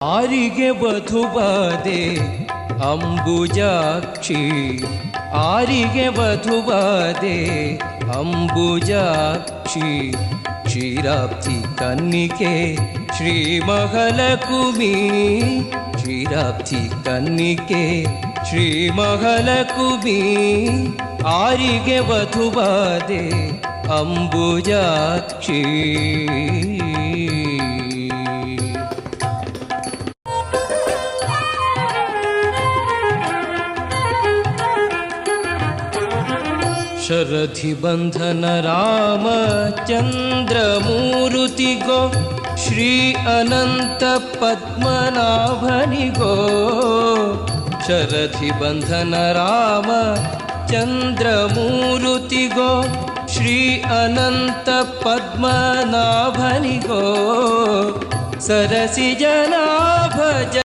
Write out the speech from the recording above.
ಆರಿಗೆ ವಧುವಾದೆ Ambujakshi, ಆರಿಗೆ ವಧುವಾದೆ Ambujakshi. ಕ್ಷೀರಾಬ್ಧಿ ಕನ್ನಿಕೆ Shri ಮಹಲಕುಮಿ, ಕ್ಷೀರಾಬ್ಧಿ ಕನ್ನಿಕೆ Shri ಮಹಲಕುಮಿ. ಆರಿಗೆ ವಧುವಾದೆ Ambujakshi. ಶರಧಿ Bandhan ರಾಮಚಂದ್ರಮೂರುತಿಗೋ, Shri Ananta ಪದ್ಮನಾಭನಿಗೋ. ಶರಧಿ Bandhan ರಾಮಚಂದ್ರಮೂರುತಿಗೋ, Shri Ananta ಪದ್ಮನಾಭನಿಗೋ. ಸರಸಿಜನಾ